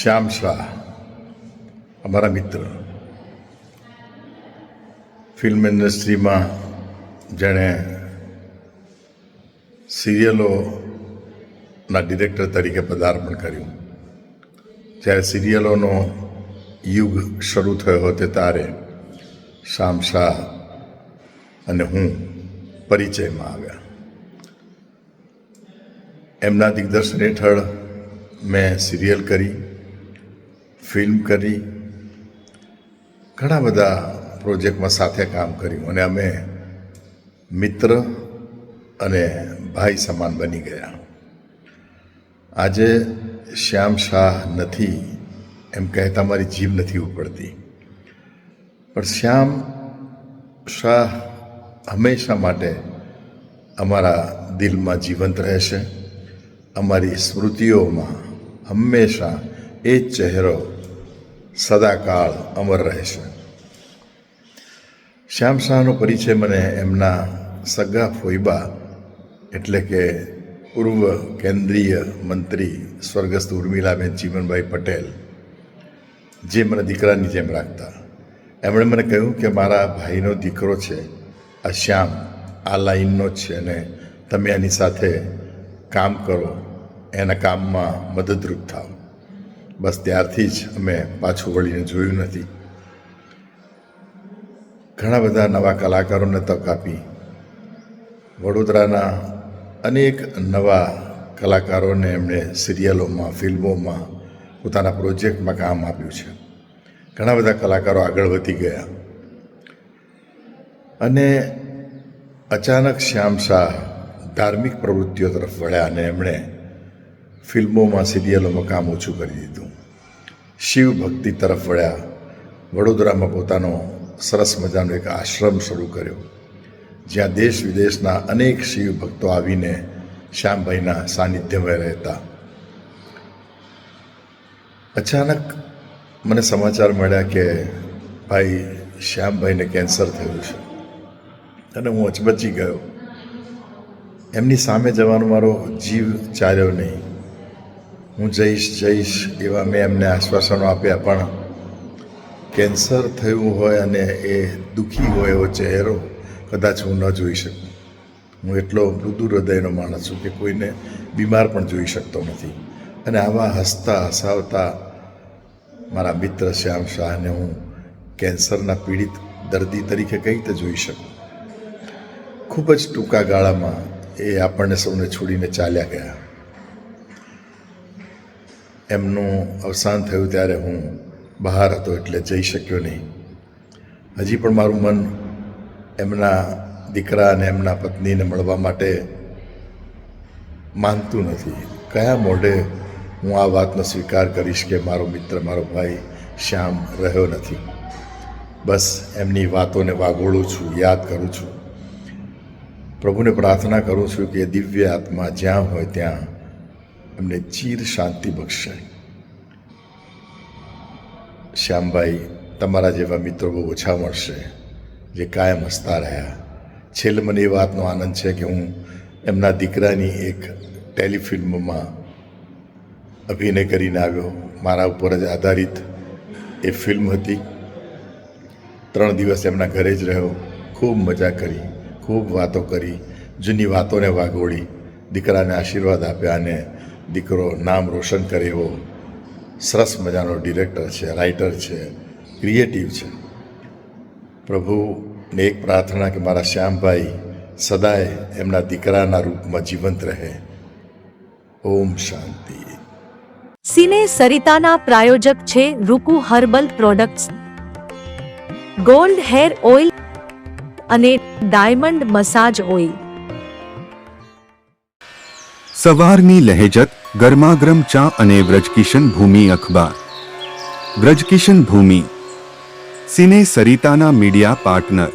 શ્યામ શાહ અમારા મિત્ર, ફિલ્મ ઇન્ડસ્ટ્રીમાં જેણે સિરિયલોના ડિરેક્ટર તરીકે પદાર્પણ કર્યું. જ્યારે સિરિયલોનો યુગ શરૂ થયો હતો ત્યારે શ્યામ શાહ અને હું પરિચયમાં આવ્યા. એમના દિગ્દર્શન હેઠળ મેં સિરિયલ કરી, ફિલ્મ કરી, ઘણા બધા પ્રોજેક્ટમાં સાથે કામ કર્યું અને અમે મિત્ર અને ભાઈ સમાન બની ગયા. આજે શ્યામ શાહ નથી એમ કહેતા મારી જીભ નથી ઉપડતી, પણ શ્યામ શાહ હંમેશા માટે અમારા દિલમાં જીવંત રહેશે. અમારી સ્મૃતિઓમાં હંમેશા એ જ ચહેરો સદાકાળ અમર રહેશે. શ્યામ શાહનો પરિચય મને એમના સગા ફોઈબા એટલે કે પૂર્વ કેન્દ્રીય મંત્રી સ્વર્ગસ્થ ઉર્મિલાબેન ચીમનભાઈ પટેલ, જે મને દીકરાની જેમ રાખતા, એમણે મને કહ્યું કે મારા ભાઈનો દીકરો છે આ શ્યામ, આ લાઈનનો જ છે અને તમે એની સાથે કામ કરો, એના કામમાં મદદરૂપ થાવ. બસ ત્યારથી જ અમે પાછું વળીને જોયું નથી. ઘણા બધા નવા કલાકારોને તક આપી. વડોદરાના અનેક નવા કલાકારોને એમણે સિરિયલોમાં, ફિલ્મોમાં, પોતાના પ્રોજેક્ટમાં કામ આપ્યું છે. ઘણા બધા કલાકારો આગળ વધી ગયા અને અચાનક શ્યામ શાહ ધાર્મિક પ્રવૃત્તિઓ તરફ વળ્યા અને એમણે ફિલ્મોમાં, સિરિયલોમાં કામ ઓછું કરી દીધું. શિવ ભક્તિ તરફ વળ્યા. વડોદરામાં પોતાનો સરસ મજાનો એક આશ્રમ શરૂ કર્યો, જ્યાં દેશ વિદેશના અનેક શિવ ભક્તો આવીને શ્યામભાઈના સાનિધ્યમાં રહેતા. અચાનક મને સમાચાર મળ્યા કે ભાઈ શ્યામભાઈને કેન્સર થયું છે અને હું અચબચી ગયો. એમની સામે જવાનો મારો જીવ ચાલ્યો નહીં. હું જઈશ એવા મેં એમને આશ્વાસનો આપ્યા, પણ કેન્સર થયું હોય અને એ દુઃખી હોય એવો ચહેરો કદાચ હું ન જોઈ શકું. હું એટલો મૃદુ હૃદયનો માણસ છું કે કોઈને બીમાર પણ જોઈ શકતો નથી. અને આવા હસતા હસાવતા મારા મિત્ર શ્યામ શાહને હું કેન્સરના પીડિત દર્દી તરીકે કઈ રીતે જોઈ શકું? ખૂબ જ ટૂંકા ગાળામાં એ આપણને સૌને છોડીને ચાલ્યા ગયા. એમનું અવસાન થયું ત્યારે હું બહાર હતો એટલે જઈ શક્યો નહીં. હજી પણ મારું મન એમના દીકરા અને એમના પત્નીને મળવા માટે માનતું નથી. કયા મોઢે હું આ વાતનો સ્વીકાર કરીશ કે મારો મિત્ર, મારો ભાઈ શ્યામ રહ્યો નથી? બસ એમની વાતોને વાગોળું છું, યાદ કરું છું. પ્રભુને પ્રાર્થના કરું છું કે દિવ્ય આત્મા જ્યાં હોય ત્યાં એમને ચીર શાંતિ બક્ષે. શ્યામભાઈ, તમારા જેવા મિત્રો બહુ ઓછા મળશે જે કાયમ હસતા રહ્યા. છેલ્લે મને એ વાતનો આનંદ છે કે હું એમના દીકરાની એક ટેલિફિલ્મમાં અભિનય કરીને આવ્યો. મારા ઉપર જ આધારિત એ ફિલ્મ હતી. 3 દિવસ એમના ઘરે જ રહ્યો. ખૂબ મજા કરી, ખૂબ વાતો કરી, જૂની વાતોને વાગોળી, દીકરાને આશીર્વાદ આપ્યા અને દીકરો નામ રોશન કરે એવો સરસ મજાનો ડિરેક્ટર છે, રાઇટર છે, ક્રિએટિવ છે. પ્રભુને એક પ્રાર્થના કે મારા શ્યામભાઈ સદાય એમના દીકરાના રૂપમાં જીવંત રહે. ઓમ શાંતિ. સિને સરિતાના પ્રાયોજક છે Ruku herbal products, gold hair oil અને ડાયમંડ મસાજ ઓઇલ. સવારની લહેજત, ગરમાગરમ ચા અને વ્રજકિશન ભૂમિ અખબાર. વ્રજકિશન ભૂમિ સિને સરિતાના મીડિયા પાર્ટનર.